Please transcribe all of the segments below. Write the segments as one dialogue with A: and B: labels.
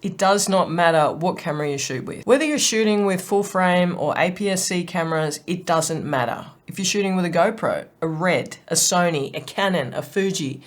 A: It does not matter what camera you shoot with. Whether you're shooting with full frame or APS-C cameras, it doesn't matter. If you're shooting with a GoPro, a Red, a Sony, a Canon, a Fuji,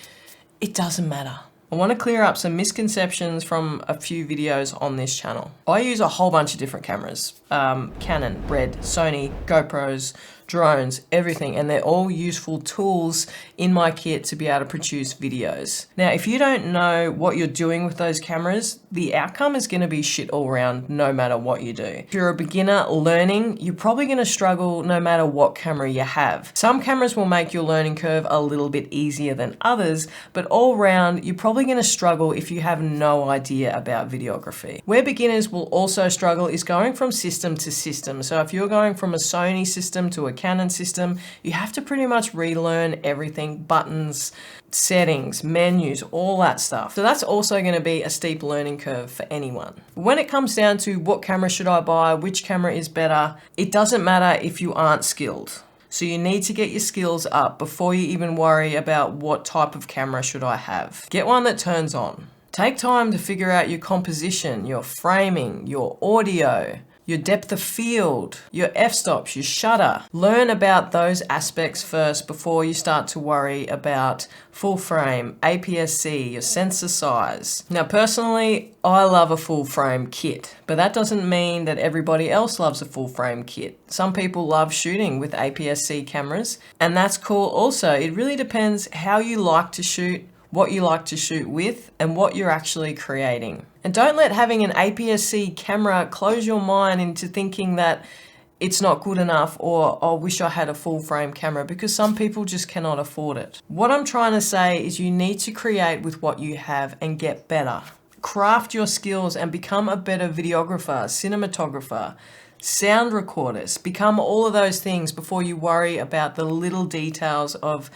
A: it doesn't matter. I want to clear up some misconceptions from a few videos on this channel. I use a whole bunch of different cameras. Canon, Red, Sony, GoPros, drones, everything, and they're all useful tools in my kit to be able to produce videos. Now, if you don't know what you're doing with those cameras, the outcome is going to be shit all around no matter what you do. If you're a beginner learning, you're probably going to struggle no matter what camera you have. Some cameras will make your learning curve a little bit easier than others, but all round, you're probably going to struggle if you have no idea about videography. Where beginners will also struggle is going from system to system. So if you're going from a Sony system to a Canon system, you have to pretty much relearn everything, buttons, settings, menus, all that stuff. So that's also going to be a steep learning curve for anyone. When it comes down to what camera should I buy, which camera is better, it doesn't matter if you aren't skilled. So you need to get your skills up before you even worry about what type of camera should I have. Get one that turns on. Take time to figure out your composition, your framing, your audio, your depth of field, your f-stops, your shutter. Learn about those aspects first before you start to worry about full frame, APS-C, your sensor size. Now personally, I love a full frame kit, but that doesn't mean that everybody else loves a full frame kit. Some people love shooting with APS-C cameras, and that's cool also. It really depends how you like to shoot, what you like to shoot with, and what you're actually creating. And don't let having an APS-C camera close your mind into thinking that it's not good enough or I wish I had a full frame camera, because some people just cannot afford it. What I'm trying to say is you need to create with what you have and get better. Craft your skills and become a better videographer, cinematographer, sound recordist. Become all of those things before you worry about the little details of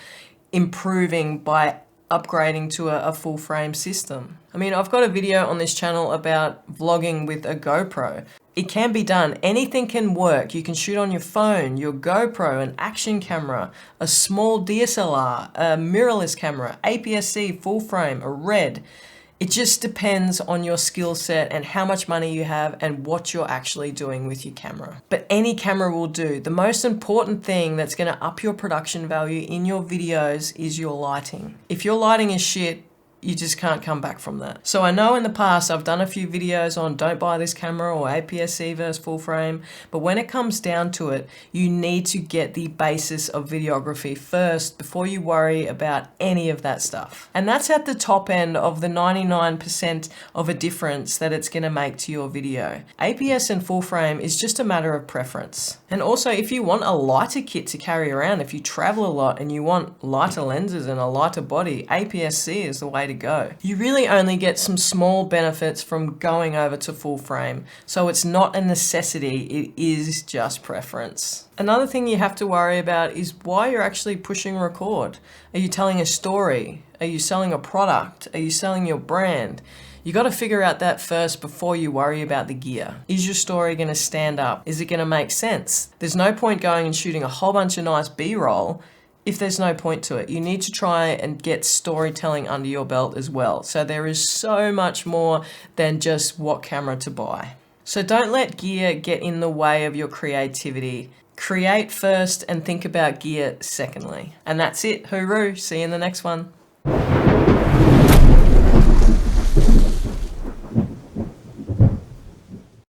A: improving by upgrading to a full frame system. I mean, I've got a video on this channel about vlogging with a GoPro. It can be done. Anything can work. You can shoot on your phone, your GoPro, an action camera, a small DSLR, a mirrorless camera, APS-C, full frame, a Red. It just depends on your skill set and how much money you have and what you're actually doing with your camera. But any camera will do. The most important thing that's going to up your production value in your videos is your lighting. If your lighting is shit, you just can't come back from that. So I know in the past I've done a few videos on don't buy this camera or APS-C versus full frame, but when it comes down to it, you need to get the basis of videography first before you worry about any of that stuff. And that's at the top end of the 99% of a difference that it's going to make to your video. APS and full frame is just a matter of preference. And also, if you want a lighter kit to carry around, if you travel a lot and you want lighter lenses and a lighter body, APS-C is the way to go. You really only get some small benefits from going over to full frame, so it's not a necessity, it is just preference. Another thing you have to worry about is why you're actually pushing record. Are you telling a story? Are you selling a product? Are you selling your brand? You got to figure out that first before you worry about the gear. Is your story going to stand up? Is it going to make sense? There's no point going and shooting a whole bunch of nice B-roll if there's no point to it. You need to try and get storytelling under your belt as well. So there is so much more than just what camera to buy. So don't let gear get in the way of your creativity. Create first and think about gear secondly. And that's it. Hooroo. See you in the next one.